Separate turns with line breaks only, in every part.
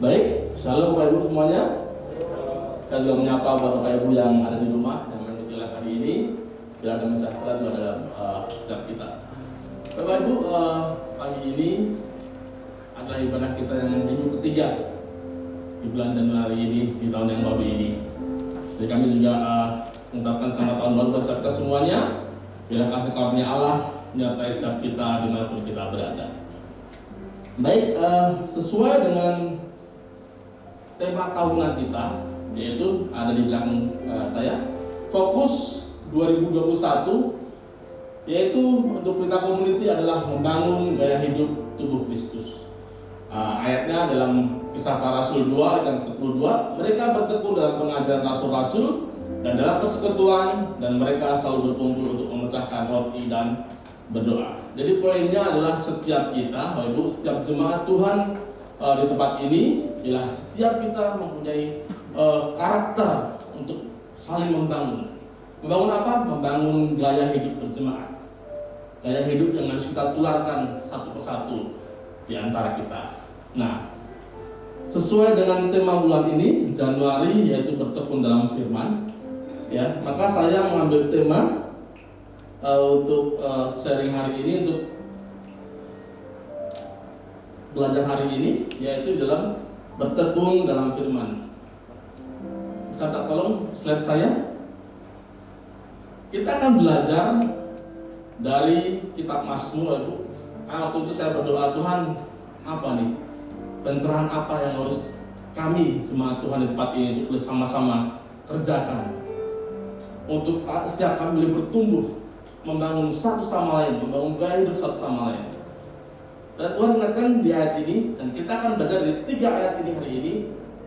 Baik, shalom Bapak Ibu semuanya. Saya juga menyapa buat Bapak Ibu yang ada di rumah yang mengikuti live hari ini. Biar kami sejahtera juga dalam setiap kita. Bapak Ibu, pagi ini adalah ibadah kita yang minggu ketiga di bulan Januari ini, di tahun yang baru ini. Jadi kami juga mengucapkan selamat tahun baru buat kita semuanya. Biar kasih karunia Allah menyertai setiap kita dimanapun kita berada. Baik, sesuai dengan tema tahunan kita, yaitu ada di belakang saya, fokus 2021, yaitu untuk Pelita Community adalah membangun gaya hidup tubuh Kristus. Ayatnya dalam Kisah Para Rasul 2 dan 42, mereka bertekun dalam pengajaran rasul-rasul dan dalam persekutuan, dan mereka selalu berkumpul untuk memecahkan roti dan berdoa. Jadi poinnya adalah setiap kita, Bapak Ibu, setiap jemaat Tuhan di tempat ini, ialah setiap kita mempunyai karakter untuk saling membangun. Membangun apa? Membangun gaya hidup berjemaat. Gaya hidup yang harus kita tularkan satu persatu di antara kita. Nah, sesuai dengan tema bulan ini, Januari, yaitu bertekun dalam firman, ya, maka saya mengambil tema untuk sharing hari ini, untuk belajar hari ini, yaitu dalam bertekun dalam firman. Bisa tak tolong slide saya? Kita akan belajar dari kitab Mazmur, Ibu. Waktu itu saya berdoa, Tuhan, apa nih pencerahan apa yang harus kami jemaat Tuhan di tempat ini untuk bersama-sama kerjakan untuk setiap kami boleh bertumbuh, membangun satu sama lain, membangun gaya hidup satu sama lain. Dan Tuhan ingatkan di ayat ini, dan kita akan belajar dari 3 ayat ini hari ini.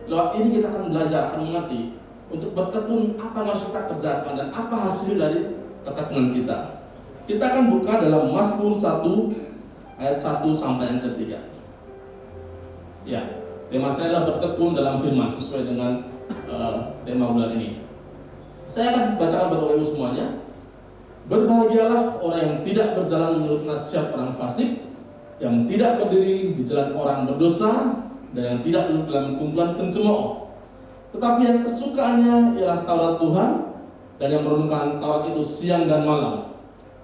Lewat ini kita akan belajar, akan mengerti untuk bertekun apa yang harus kita kerjakan dan apa hasil dari ketekunan kita. Kita akan buka dalam Mazmur 1 ayat 1 sampai yang ketiga. Ya, tema saya adalah bertekun dalam firman sesuai dengan tema bulan ini. Saya akan bacakan buat Bapak Ibu semuanya. Berbahagialah orang yang tidak berjalan menurut nasihat orang fasik, yang tidak berdiri di jalan orang berdosa, dan yang tidak duduk dalam kumpulan pencemooh. Tetapi yang kesukaannya ialah Taurat Tuhan, dan yang merenungkan Taurat itu siang dan malam.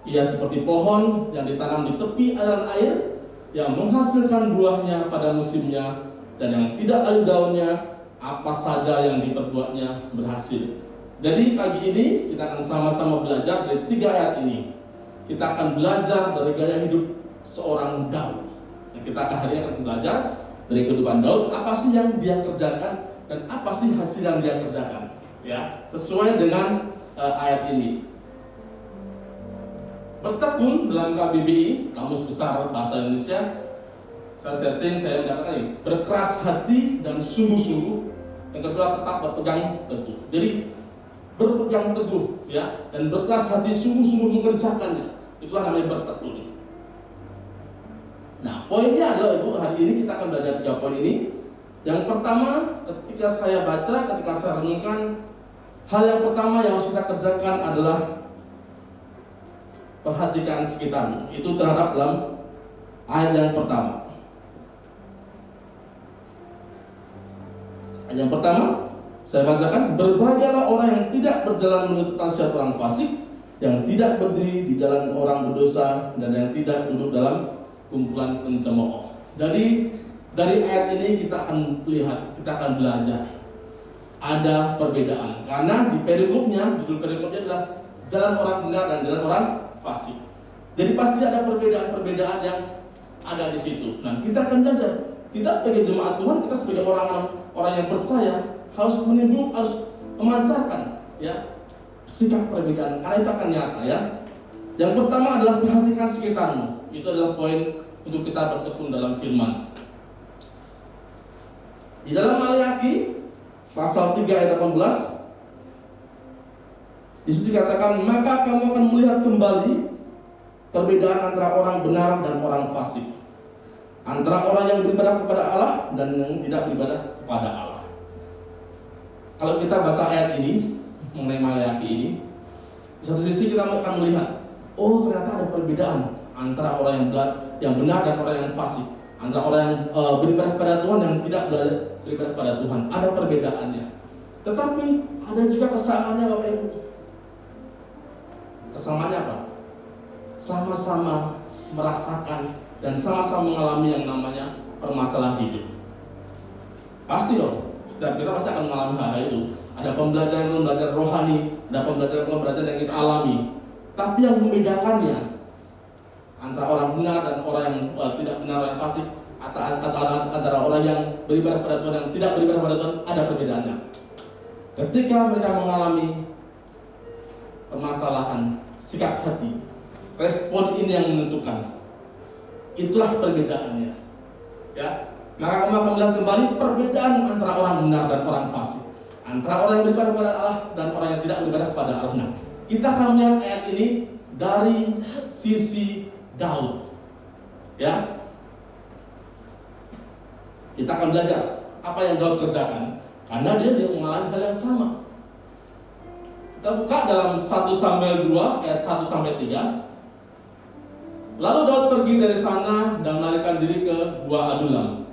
Ia seperti pohon yang ditanam di tepi aliran air, yang menghasilkan buahnya pada musimnya, dan yang tidak layu daunnya, apa saja yang diperbuatnya berhasil. Jadi pagi ini kita akan sama-sama belajar dari 3 ayat ini. Kita akan belajar dari gaya hidup seorang Daud. Nah, kita akan hari ini akan belajar dari kehidupan Daud, apa sih yang dia kerjakan dan apa sih hasil yang dia kerjakan. Ya, sesuai dengan ayat ini. Bertekun dalam KBBI, Kamus Besar Bahasa Indonesia, saya searching, saya mendapatkan ini, berkeras hati dan sungguh-sungguh. Yang kedua, tetap berpegang teguh. Jadi berpegang teguh, ya, dan berkeras hati, sungguh-sungguh mengerjakannya. Itulah namanya bertekun. Nah, poinnya adalah, Ibu, hari ini kita akan belajar 3 poin ini. Yang pertama, ketika saya baca, ketika saya renungkan, hal yang pertama yang harus kita kerjakan adalah perhatikan sekitarmu. Itu terhadap dalam ayat yang pertama. Ayat yang pertama, saya bacakan, berbahagialah orang yang tidak berjalan menurut nasihat orang fasik, yang tidak berdiri di jalan orang berdosa, dan yang tidak duduk dalam kumpulan pencemooh. Jadi dari ayat ini kita akan lihat, kita akan belajar ada perbedaan. Karena di perikopnya, judul perikopnya adalah jalan orang benar dan jalan orang fasik. Jadi pasti ada perbedaan-perbedaan yang ada di situ. Nah, kita akan belajar. Kita sebagai jemaat Tuhan, kita sebagai orang yang percaya harus memancarkan, ya, sikap perbedaan. Karena itu akan nyata, ya. Yang pertama adalah perhatikan sekitarmu. Itu adalah poin untuk kita bertekun dalam firman. Di dalam Maleakhi pasal 3 ayat 18, di situ dikatakan, maka kamu akan melihat kembali perbedaan antara orang benar dan orang fasik, antara orang yang beribadah kepada Allah dan yang tidak beribadah kepada Allah. Kalau kita baca ayat ini mengenai Maleakhi ini, di satu sisi kita akan melihat, oh ternyata ada perbedaan antara orang yang benar dan orang yang fasik, Antara orang yang beribadah pada Tuhan dan tidak beribadah pada Tuhan, ada perbedaannya. Tetapi ada juga kesamaannya, Bapak Ibu. Kesamaannya apa? Sama-sama merasakan dan sama-sama mengalami yang namanya permasalahan hidup. Pasti dong, setiap kita pasti akan mengalami hal itu. Ada pembelajaran rohani, ada pembelajaran yang kita alami. Tapi yang membedakannya antara orang benar dan orang yang tidak benar, yang fasik, antara orang yang beribadah pada Tuhan dan tidak beribadah pada Tuhan, ada perbedaannya. Ketika mereka mengalami permasalahan sikap hati, respon ini yang menentukan. Itulah perbedaannya. Ya, maka kamu akan melihat kembali perbedaan antara orang benar dan orang fasik, antara orang yang beribadah pada Allah dan orang yang tidak beribadah pada Allah. Nah, kita akan melihat ayat ini dari sisi Daud. Ya, kita akan belajar apa yang Daud kerjakan, karena dia juga mengalami hal yang sama. Kita buka dalam 1 Samuel 2 ayat 1 sampai 3. Lalu Daud pergi dari sana dan melarikan diri ke Gua Adulam.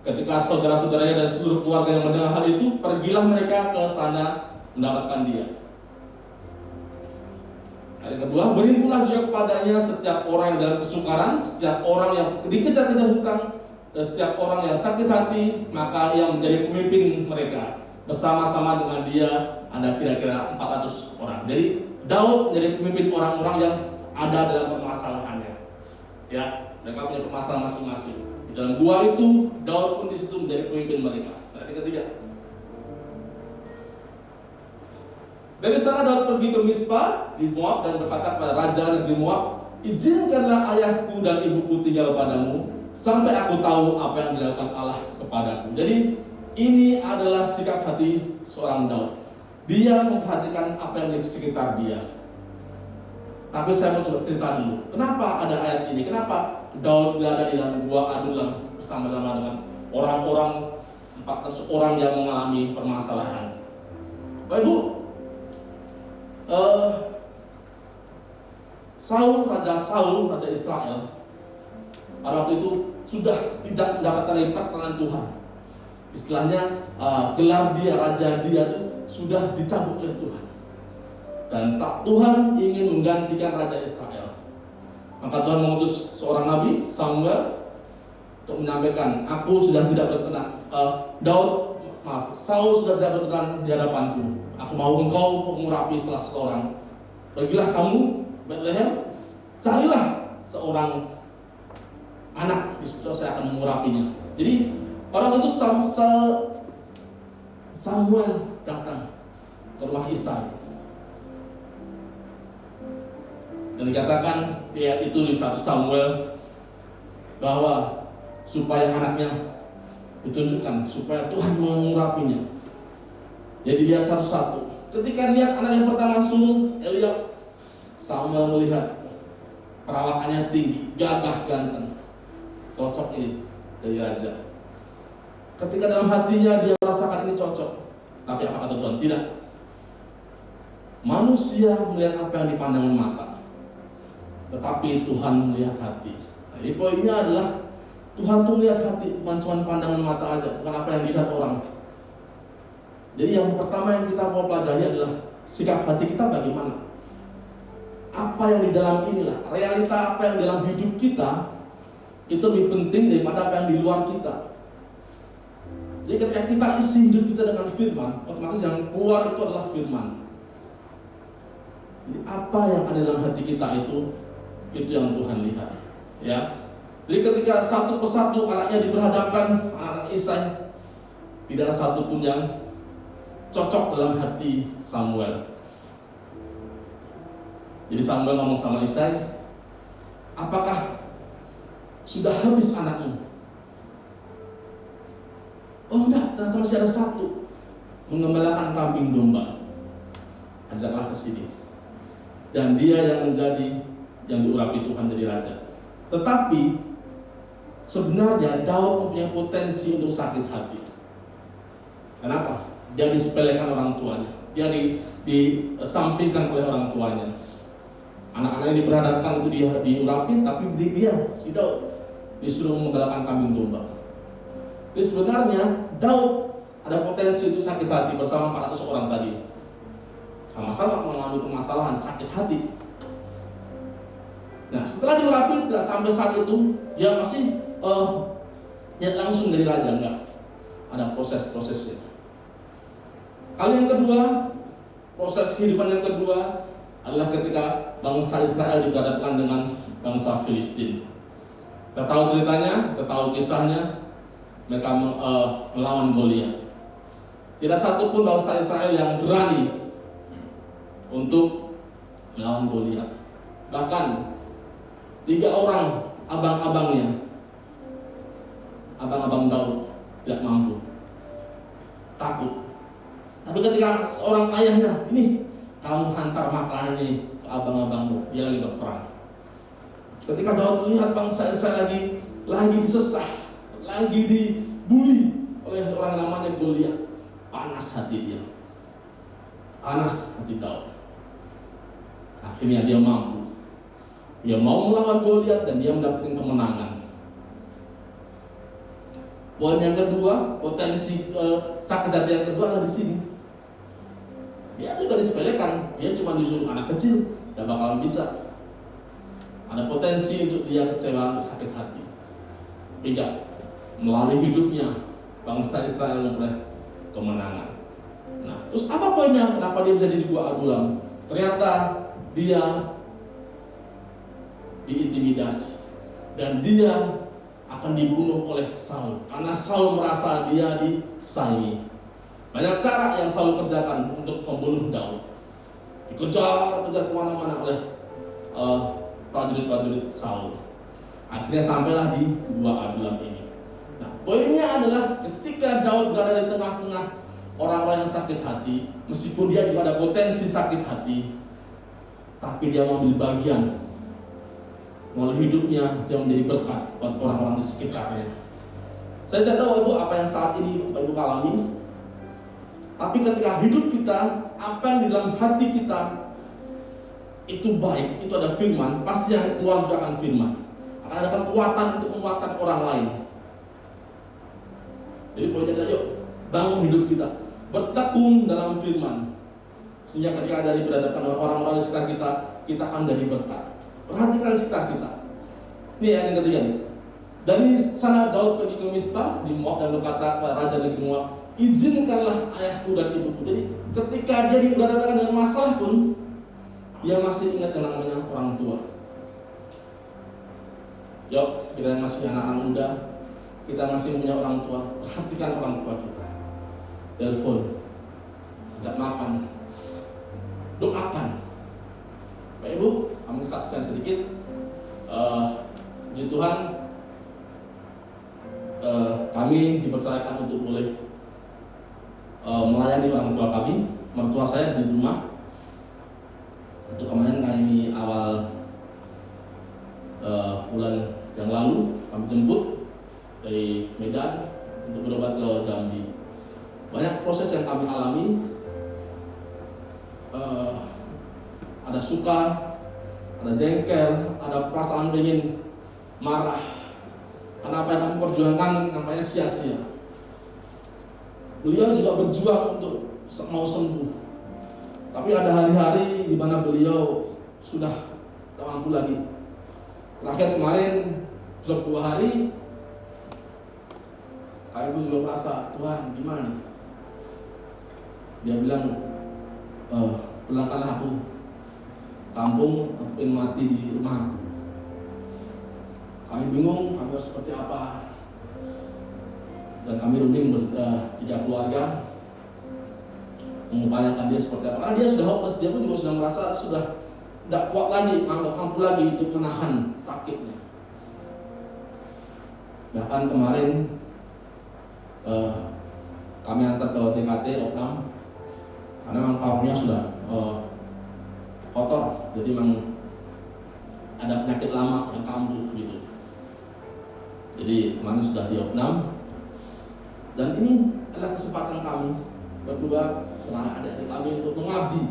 Ketika saudara-saudaranya dan seluruh keluarga yang mendengar hal itu, pergilah mereka ke sana mendapatkan dia. Ayat kedua, berhimpunlah juga kepadanya setiap orang yang dalam kesukaran, setiap orang yang dikejar-kejar hutang, dan setiap orang yang sakit hati, maka ia menjadi pemimpin mereka. Bersama-sama dengan dia ada kira-kira 400 orang. Jadi Daud menjadi pemimpin orang-orang yang ada dalam permasalahannya. Ya, mereka punya permasalahan masing-masing. Di dalam gua itu, Daud pun di situ menjadi pemimpin mereka. Ayat ketiga. Dari sana Daud pergi ke Mispa di Moab dan berkata kepada raja negeri Moab, izinkanlah ayahku dan ibuku tinggal padamu sampai aku tahu apa yang dilakukan Allah kepadaku. Jadi ini adalah sikap hati seorang Daud. Dia memperhatikan apa yang di sekitar dia. Tapi saya mau coba cerita dulu, kenapa ada ayat ini? Kenapa Daud berada di dalam Gua Adulam bersama-sama dengan orang-orang 400 orang yang mengalami permasalahan? Bapak Ibu, Raja Israel pada waktu itu sudah tidak mendapatkan lagi perkenan Tuhan. Istilahnya gelar dia, raja dia itu sudah dicabut oleh Tuhan. Dan Tuhan ingin menggantikan Raja Israel. Maka Tuhan mengutus seorang nabi, Samuel, untuk menyampaikan, aku sudah tidak berkenan. Saul sudah tidak berkenan di hadapanku. Aku mau engkau mengurapi salah seorang. Pergilah kamu, Bethlehem, carilah seorang anak, di situ saya akan mengurapinya. Jadi pada waktu itu Samuel datang ke rumah Isai. Dan dikatakan di ayat itu di 1 Samuel bahwa supaya anaknya ditunjukkan, supaya Tuhan mengurapinya. Jadi lihat satu-satu. Ketika lihat anak yang pertama langsung Eliab, Samuel melihat perawakannya tinggi, gagah, ganteng, cocok ini dari raja. Ketika dalam hatinya dia merasakan ini cocok, tapi apa kata Tuhan? Tidak. Manusia melihat apa yang dipandang mata, tetapi Tuhan melihat hati. Nah, ini poinnya adalah Tuhan tuh melihat hati, bukan cuma pandangan mata aja, bukan apa yang dilihat orang. Jadi yang pertama yang kita mau pelajari adalah sikap hati kita bagaimana. Apa yang di dalam inilah, realita apa yang di dalam hidup kita itu lebih penting daripada apa yang di luar kita. Jadi ketika kita isi hidup kita dengan firman, otomatis yang keluar itu adalah firman. Jadi apa yang ada dalam hati kita itu yang Tuhan lihat. Ya. Jadi ketika satu persatu anaknya diperhadapkan, anak Isai, tidak ada satupun yang cocok dalam hati Samuel. Jadi Samuel ngomong sama Isai, apakah sudah habis anakmu? Oh enggak, ternyata masih ada satu, mengembalakan kambing domba. Ajaklah ke sini. Dan dia yang menjadi yang diurapi Tuhan jadi raja. Tetapi sebenarnya Daud mempunyai potensi untuk sakit hati. Kenapa? Dia disepelekan orang tuanya. Dia disampingkan oleh orang tuanya. Anak-anaknya diperhadapkan itu dia diurapi, tapi dia si Daud disuruh menggalakan kambing domba. Jadi sebenarnya Daud ada potensi untuk sakit hati bersama 400 orang tadi. Sama-sama mengalami permasalahan sakit hati. Nah, setelah diurapi tidak sampai saat itu dia masih tidak langsung jadi raja, enggak. Ada proses-prosesnya. Kali yang kedua, proses kehidupan yang kedua adalah ketika bangsa Israel dihadapkan dengan bangsa Filistin. Kita tahu ceritanya, kita tahu kisahnya. Mereka melawan Goliat. Tidak satu pun bangsa Israel yang berani untuk melawan Goliat. Bahkan 3 orang abang-abangnya, abang-abang Daud, tidak mampu, takut. Tapi ketika seorang ayahnya, ini kamu hantar makanan ini ke abang-abangmu, dia lagi berperang. Ketika Daud melihat bangsa Israel lagi disesah, lagi dibuli oleh orang namanya Goliat, panas hati dia, panas hati Daud. Akhirnya dia mampu, dia mau melawan Goliat dan dia mendapatkan kemenangan. Poin yang kedua, potensi sakit hati yang kedua adalah di sini. Dia juga disepelekan, dia cuma disuruh anak kecil, tidak bakalan bisa. Ada potensi untuk dia kecewa, sakit hati. Tidak, melalui hidupnya bangsa Israel memperoleh kemenangan. Nah, terus apa poinnya? Kenapa dia bisa di Gua Adulam? Ternyata dia diintimidasi dan dia akan dibunuh oleh Saul karena Saul merasa dia disaingi. Banyak cara yang Saul kerjakan untuk membunuh Daud. Dikejar kemana-mana oleh prajurit-prajurit Saul. Akhirnya sampailah di Gua Adulam ini. Nah, poinnya adalah ketika Daud berada di tengah-tengah orang-orang yang sakit hati, meskipun dia juga ada potensi sakit hati, tapi dia mengambil bagian. Melalui hidupnya dia menjadi berkat buat orang-orang di sekitarnya. Saya tidak tahu Ibu apa yang saat ini Ibu alami, tapi ketika hidup kita, apa yang di dalam hati kita itu baik, itu ada firman, pasti yang keluar juga akan firman. Akan ada kekuatan untuk menguatkan orang lain. Jadi poinnya adalah yuk bangun hidup kita, bertekun dalam firman, sehingga ketika dari berhadapan dengan orang-orang di sekitar kita, kita akan jadi berkat. Perhatikan sekitar kita. Ini yang ketiga nih. Dari sana Daud pergi ke Mispa di Moab dan berkata kepada raja negeri Moab, izinkanlah ayahku dan ibuku. Jadi ketika dia berhadapan dengan masalah pun, dia masih ingat yang namanya orang tua. Yuk, kita masih anak-anak muda, kita masih punya orang tua, perhatikan orang tua kita. Telepon, ajak makan, doakan. Bapak Ibu, kami saksikan sedikit. Puji Tuhan, kami dipercayakan untuk boleh melayani orang tua kami. Mertua saya di rumah. Untuk kemarin kami awal bulan yang lalu kami jemput dari Medan untuk berobat ke Jambi. Banyak proses yang kami alami. Ada suka, ada jengkel, ada perasaan ingin marah. Karena apa yang kami perjuangkan nampaknya sia-sia. Beliau juga berjuang untuk mau sembuh. Tapi ada hari-hari di mana beliau sudah tidak mampu lagi. Terakhir kemarin, sudah 2 hari, kami pun juga merasa, Tuhan gimana nih? Dia bilang, pulangkanlah aku kampung, aku ingin mati di rumah aku. Kami bingung, kami harus seperti apa. Dan kami runding 3 keluarga mengupayakan dia seperti apa. Karena dia sudah hopeless, dia pun juga sudah merasa sudah tidak kuat lagi, mampu lagi untuk menahan sakitnya. Bahkan kemarin kami antar ke TKT Opnam karena memang parunya sudah kotor, jadi memang ada penyakit lama yang kambuh gitu. Jadi kemarin sudah di Opnam, dan ini adalah kesempatan kami berdua dengan adik-adik kami untuk mengabdi,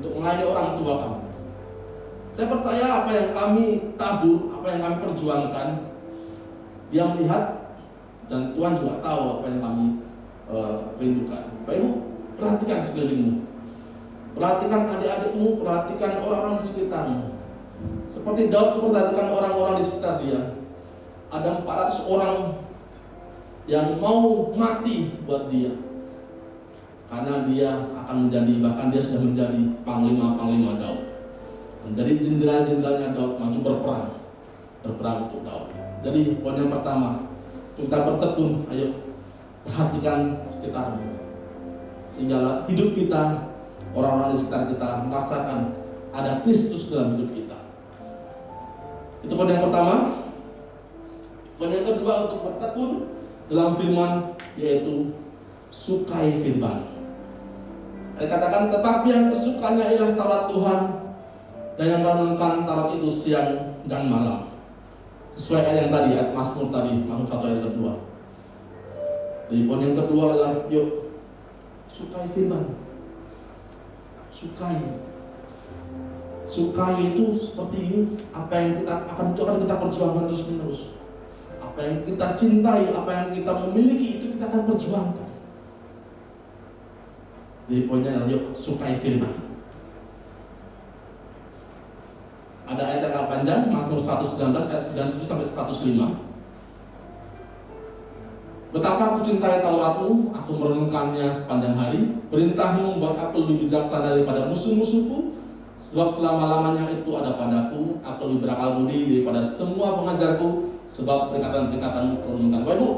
untuk melayani orang tua kami. Saya percaya apa yang kami tabur, apa yang kami perjuangkan Dia melihat dan Tuhan juga tahu apa yang kami rindukan. Bapak Ibu, perhatikan sekelilingmu. Perhatikan adik-adikmu, perhatikan orang-orang di sekitarmu. Seperti Daud memperhatikan orang-orang di sekitar dia. Ada 400 orang yang mau mati buat dia. Karena dia akan menjadi, bahkan dia sudah menjadi panglima-panglima Daud. Menjadi jenderal-jenderalnya Daud maju berperang untuk Daud. Jadi poin yang pertama, kita bertekun, ayo perhatikan sekitarmu. Sehingga hidup kita, orang-orang di sekitar kita merasakan ada Kristus dalam hidup kita. Itu poin yang pertama. Poin yang kedua untuk bertekun dalam firman, yaitu sukai firman. Dikatakan, tetapi yang kesukaannya ialah Taurat Tuhan, dan yang merenungkan Taurat itu siang dan malam. Sesuai ayat yang tadi, ayat Mazmur tadi, Mazmur 1 ayat kedua. Jadi poin yang kedua adalah, yuk sukai firman. Sukai itu seperti ini, apa yang kita akan kita perjuangkan terus menerus. Apa yang kita cintai, apa yang kita memiliki itu kita akan perjuangkan. Jadi poinnya adalah yuk sukai firman. Ada ayat yang agak panjang, Mazmur 119 ayat 97 sampai 105. Betapa aku cintai Tauratmu, aku merenungkannya sepanjang hari. Perintahmu membuat aku lebih bijaksana daripada musuh-musuhku. Sebab selama-lamanya itu ada padaku, aku lebih berakal budi daripada semua pengajarku. Sebab peringatan-peringatan-Mu kurenungkan. Bapak Ibu,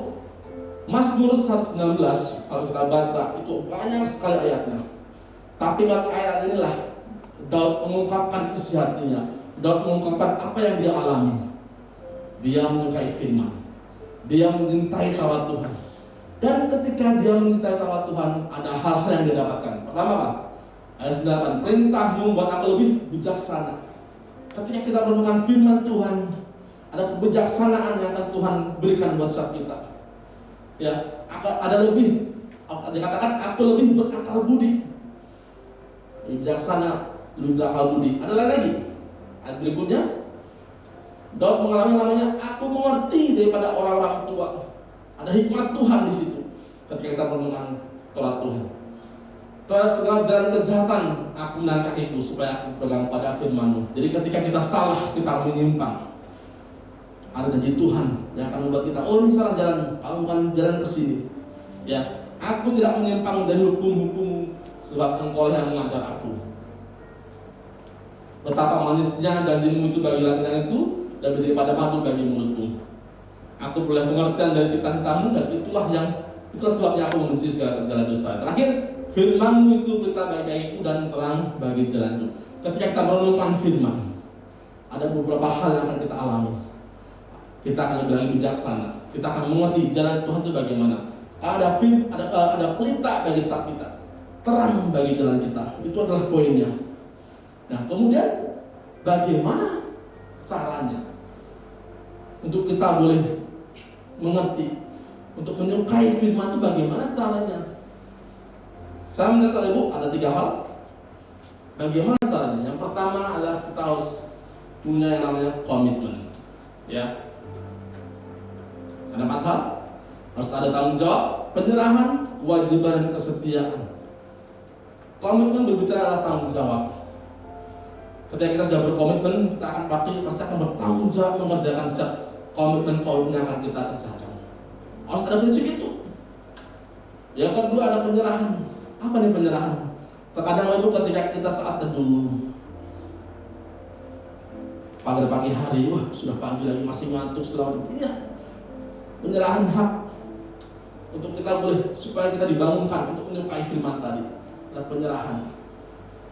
Mazmur 119 kalau kita baca itu banyak sekali ayatnya. Tapi lewat ayat inilah Daud mengungkapkan isi hatinya. Daud mengungkapkan apa yang dia alami. Dia menyukai firman. Dia mencintai Taurat Tuhan. Dan ketika dia mencintai Taurat Tuhan, ada hal-hal yang dia dapatkan. Pertama apa? Ayat 9, perintah-Mu membuat aku lebih bijaksana. Ketika kita merenungkan firman Tuhan, ada kebijaksanaan yang akan Tuhan berikan buat setiap kita. Ya, ada lebih. Dikatakan aku lebih berakal budi. Lebih bijaksana, lebih berakal budi. Ada lagi. Ayat berikutnya, Daud mengalami namanya aku mengerti daripada orang-orang tua. Ada hikmat Tuhan di situ. Ketika kita merenungkan Taurat Tuhan. Terhadap segala jalan kejahatan aku menahan kakiku supaya aku berpegang pada firman-Mu. Jadi ketika kita salah, kita menyimpang, ada janji Tuhan yang akan membuat kita, oh ini salah jalan, kamu bukan jalan ke sini. Ya, aku tidak menyimpang dari hukum-hukum-Mu, sebab Engkau yang mengajar aku. Betapa manisnya janji-Mu itu bagi langit itu, lebih daripada madu bagi mulutku. Aku boleh pengertian dari cita-citamu, dan itulah sebabnya aku membenci segala jalan dusta. Terakhir, firman-Mu itu pelita bagi kakiku dan terang bagi jalanku. Ketika kita merenungkan firman, ada beberapa hal yang akan kita alami. Kita akan lebih lagi bijaksana. Kita akan mengerti jalan Tuhan itu bagaimana. Ada pelita bagi setiap kita, terang bagi jalan kita. Itu adalah poinnya. Nah, kemudian bagaimana caranya untuk kita boleh mengerti, untuk menyukai firman itu bagaimana caranya? Saya mencatat Ibu ada 3 hal. Bagaimana caranya? Yang pertama adalah kita harus punya yang namanya komitmen. Ya. Ada 4 hal. Harus ada tanggung jawab, penyerahan, kewajiban, dan kesetiaan. Komitmen berbicara adalah tanggung jawab. Ketika kita sudah berkomitmen, kita akan pasti akan bertanggung jawab mengerjakan setiap komitmen yang akan kita kerjakan. Harus ada prinsip itu. Yang kedua ada penyerahan. Apa nih penyerahan? Terkadang itu ketika kita saat teduh, pagi hari, wah sudah pagi lagi masih ngantuk selama ini. Penyerahan hak untuk kita boleh supaya kita dibangunkan untuk menyukai firman tadi. Ada penyerahan.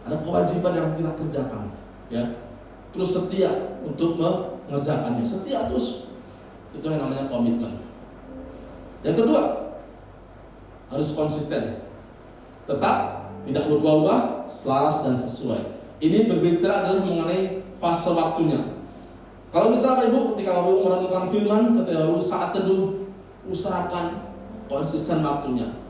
Ada kewajiban yang kita kerjakan. Ya, terus setia untuk mengerjakannya, setia terus, itu yang namanya komitmen. Yang kedua, harus konsisten, tetap tidak berubah-ubah, selaras dan sesuai. Ini berbicara adalah mengenai fase waktunya. Kalau misalnya Ibu ketika Ibu merenungkan firman, ketika Ibu saat teduh, usahakan konsisten waktunya.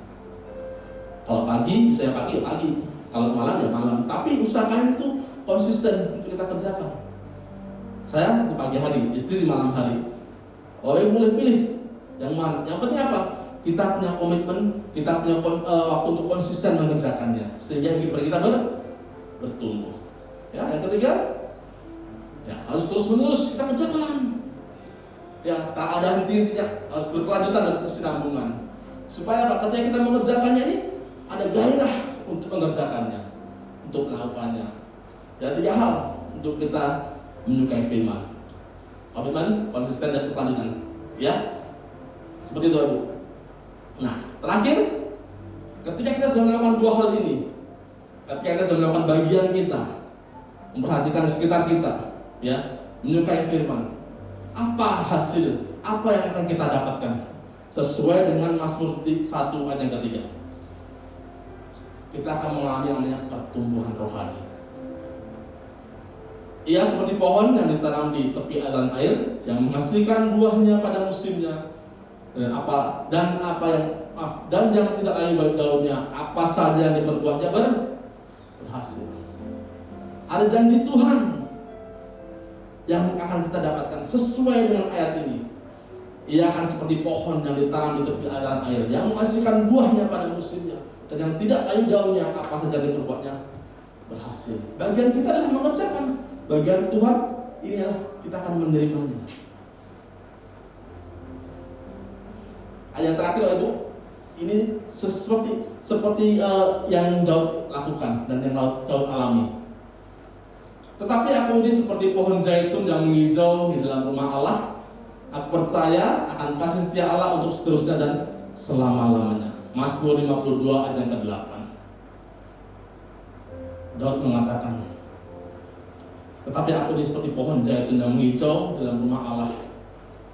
Kalau pagi, bisa pagi ya pagi, kalau malam ya malam. Tapi usahakan itu konsisten untuk kita kerjakan. Saya di pagi hari, istri di malam hari. Bapak Ibu boleh pilih yang mana. Yang penting apa? Kita punya komitmen, kita punya waktu untuk konsisten mengerjakannya, sehingga kita bertumbuh. Ya, yang ketiga, ya, harus terus menerus kita kerjakan. Ya, tak ada henti-hentinya, harus berkelanjutan dan berkesinambungan. Supaya apa? Ketika kita mengerjakannya ini ada gairah untuk mengerjakannya, untuk melakukannya. Ya, 3 hal untuk kita menyukai firman: komitmen, konsisten, dan berkelanjutan. Ya, seperti itu, Ibu. Nah, terakhir, ketika kita sudah melakukan 2 hal ini, ketika kita sudah melakukan bagian kita, memperhatikan sekitar kita, ya, menyukai firman, apa hasil, apa yang akan kita dapatkan sesuai dengan Mazmur 1 ayat yang ketiga? Kita akan mengalami yang namanya pertumbuhan rohani. Ia seperti pohon yang ditanam di tepi aliran air, yang menghasilkan buahnya pada musimnya, dan yang tidak layu bagi daunnya, apa saja yang diperbuatnya berhasil. Ada janji Tuhan yang akan kita dapatkan sesuai dengan ayat ini. Ia akan seperti pohon yang ditanam di tepi aliran air, yang menghasilkan buahnya pada musimnya, dan yang tidak layu daunnya, apa saja yang diperbuatnya berhasil. Bagian kita adalah mengerjakan, bagian Tuhan ini adalah kita akan menerimanya. Ayat terakhir, Ibu, ini seperti yang Daud lakukan dan yang Daud alami. Tetapi aku ini seperti pohon zaitun yang menghijau di dalam rumah Allah. Aku percaya akan kasih setia Allah untuk seterusnya dan selama-lamanya. Mazmur 52 ayat yang ke-8. Daud mengatakan, tetapi aku ini seperti pohon zaitun yang menghijau di dalam rumah Allah.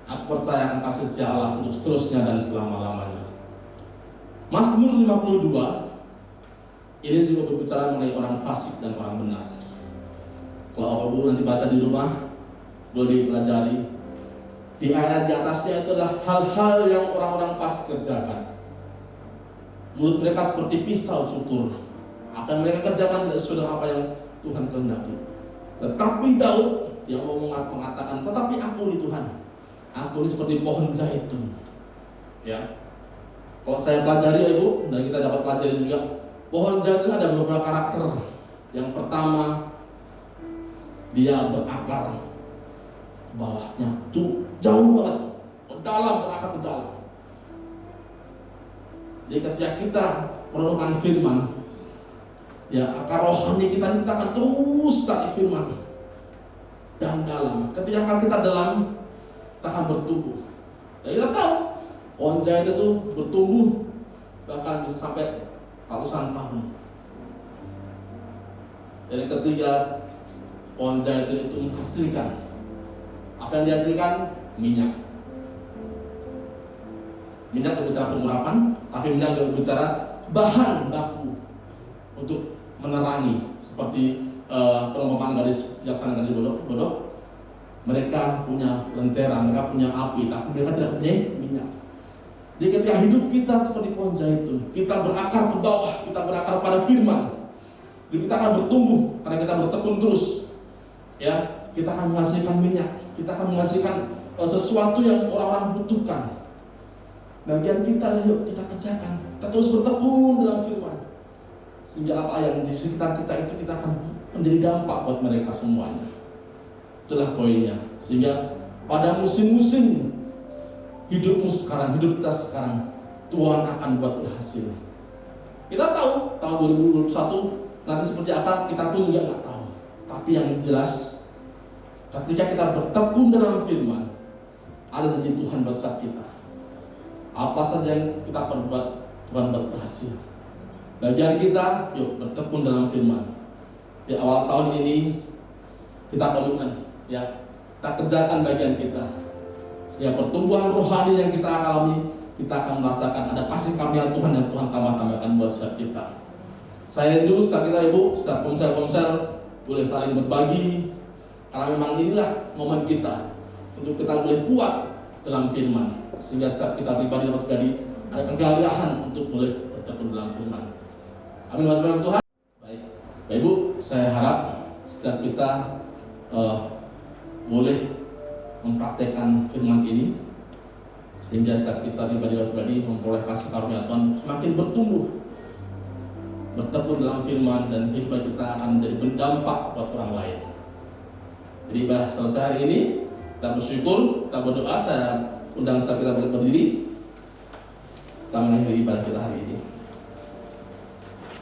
Aku percaya akan kasih setia Allah untuk seterusnya dan selama-lamanya. Mazmur 52 ini juga berbicara mengenai orang fasik dan orang benar. Kalau Ibu nanti baca di rumah, boleh dipelajari. Di ayat di atasnya itu adalah hal-hal yang orang-orang fasik kerjakan. Mulut mereka seperti pisau cukur. Apa yang mereka kerjakan tidak sesuai dengan apa yang Tuhan kehendaki. Tetapi Daud yang mengatakan, tetapi aku ini Tuhan, aku ini seperti pohon zaitun. Ya, kalau saya pelajari, Ibu, dan kita dapat pelajari juga, pohon zaitun ada beberapa karakter. Yang pertama, dia berakar ke bawahnya, tuh jauh banget, ke dalam, berakar ke dalam. Jadi ketika kita merenungkan firman, ya, akar rohani kita ini, kita akan terus cari firman dan dalam. Ketika kita dalam, kita akan bertumbuh. Dan kita tahu pohon zaitun itu bertumbuh bahkan bisa sampai ratusan tahun. Dan yang ketiga, pohon zaitun itu menghasilkan, apa yang dihasilkan? Minyak. Minyak berbicara pengurapan, tapi minyak juga berbicara bahan baku untuk menerangi. Seperti perumpamaan gadis bijaksana gadis bodoh. Mereka punya lentera, mereka punya api, tapi mereka tidak punya minyak. Jadi ketika hidup kita seperti pohon zaitun, kita berakar ke bawah, kita berakar pada firman, kita akan bertumbuh karena kita bertekun terus. Ya, kita akan menghasilkan minyak, kita akan menghasilkan sesuatu yang orang-orang butuhkan. Bagian kita, yuk kita kerjakan, kita terus bertekun dalam firman, sehingga apa yang di sekitar kita itu kita akan menjadi dampak buat mereka semuanya. Itulah poinnya. Sehingga pada musim-musim hidupmu sekarang, hidup kita sekarang, Tuhan akan buat berhasil. Kita tahu tahun 2021 nanti seperti apa, kita pun juga nggak tahu. Tapi yang jelas, ketika kita bertekun dalam firman, ada janji Tuhan besar kita. Apa saja yang kita perbuat, Tuhan buat berhasil. Bagian kita, yuk bertekun dalam firman. Di awal tahun ini kita komitmen, ya, kita kerjakan bagian kita. Sehingga pertumbuhan rohani yang kita alami, kita akan merasakan ada kasih karunia Tuhan yang Tuhan tambah-tambahkan buat setiap kita. Saya rindu setiap kita, Ibu, setiap komsel boleh saling berbagi, karena memang inilah momen kita untuk kita boleh kuat dalam firman, sehingga setiap kita pribadi dapat pribadi ada kegagahan untuk boleh bertekun dalam firman. Amin. Waspada Tuhan. Baik, Bapak Ibu, saya harap setiap kita boleh mempraktekkan firman ini sehingga setiap kita pribadi memperoleh kasih karunia Tuhan semakin bertumbuh, bertekun dalam firman, dan kehidupan kita akan menjadi berdampak buat orang lain. Jadi selesai hari ini, kita bersyukur, kita berdoa. Saya undang setiap kita berdiri, kita mengakhiri ibadah kita hari ini.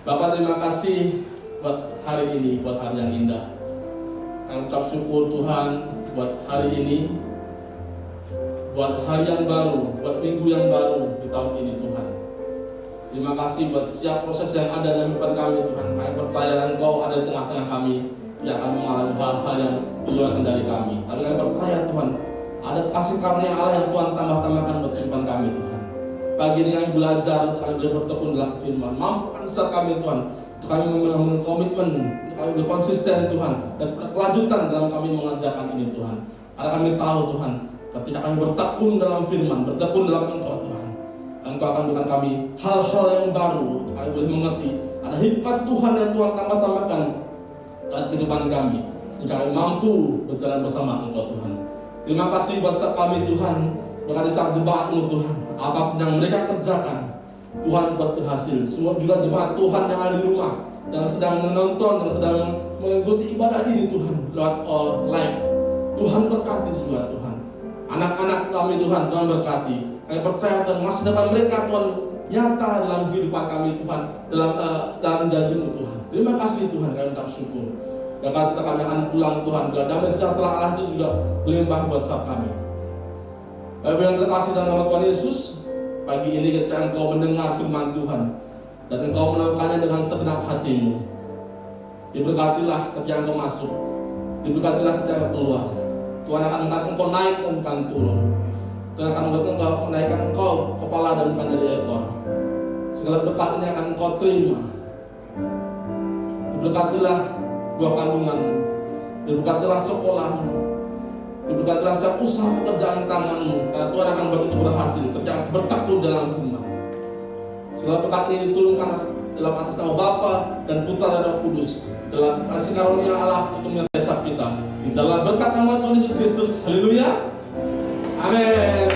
Bapak, terima kasih buat hari ini, buat hari yang indah. Kami ucap syukur Tuhan buat hari ini, buat hari yang baru, buat minggu yang baru di tahun ini Tuhan. Terima kasih buat setiap proses yang ada dalam kehidupan kami Tuhan. Kami percaya Engkau ada di tengah-tengah kami, tidak akan mengalami hal-hal yang di luar kendali kami. Tapi kami percaya Tuhan, ada kasih karunia Allah yang Tuhan tambah-tambahkan buat kehidupan kami Tuhan. Pagi ini kami belajar, untuk kami boleh bertekun dalam firman. Mampukan serta kami Tuhan, untuk kami membangun komitmen, untuk kami boleh konsisten Tuhan, dan kelanjutan dalam kami mengerjakan ini Tuhan. Karena kami tahu Tuhan, ketika kami bertekun dalam firman, bertekun dalam Engkau Tuhan, Engkau akan berikan kami hal-hal yang baru, untuk kami boleh mengerti ada hikmat Tuhan yang Tuhan tambah-tambahkan dalam kehidupan kami, sehingga kami mampu berjalan bersama Engkau Tuhan. Terima kasih buat kami Tuhan, berkati saat jemaat-Mu Tuhan, apapun yang mereka kerjakan Tuhan buat berhasil. Semua juga jemaat Tuhan yang ada di rumah, yang sedang menonton, yang sedang mengikuti ibadah ini Tuhan lewat live, Tuhan berkati juga Tuhan. Anak-anak kami Tuhan, Tuhan berkati. Kami percaya Tuhan, masa depan mereka Tuhan nyata dalam kehidupan kami Tuhan, dalam janji-Mu Tuhan. Terima kasih Tuhan, kami ucap syukur. Dan kalau setelah kami akan pulang Tuhan, bila damai sejahtera Allah itu juga melimpah buat setiap kami. Bapak yang terkasih dalam nama Tuhan Yesus, pagi ini ketika Engkau mendengar firman Tuhan dan Engkau melakukannya dengan segenap hatimu, diberkatilah ketika Engkau masuk, diberkatilah ketika Engkau keluar. Tuhan akan mengangkat Engkau naik dan bukan turun. Tuhan akan menaikkan Engkau kepala dan bukan jadi ekor. Segala berkat ini akan Engkau terima. Diberkatilah buah kandunganmu, diberkatilah sekolahmu, diberkatilah setiap usaha pekerjaan tanganmu, karena Tuhan akan buat itu berhasil ketika bertekun dalam firman. Segala berkat ini diturunkan dalam atas nama Bapa dan Putra dan Roh Kudus, dalam kasih karunia Allah untuk menyertai kita. Di dalam berkat nama Tuhan Yesus Kristus. Haleluya. Amin.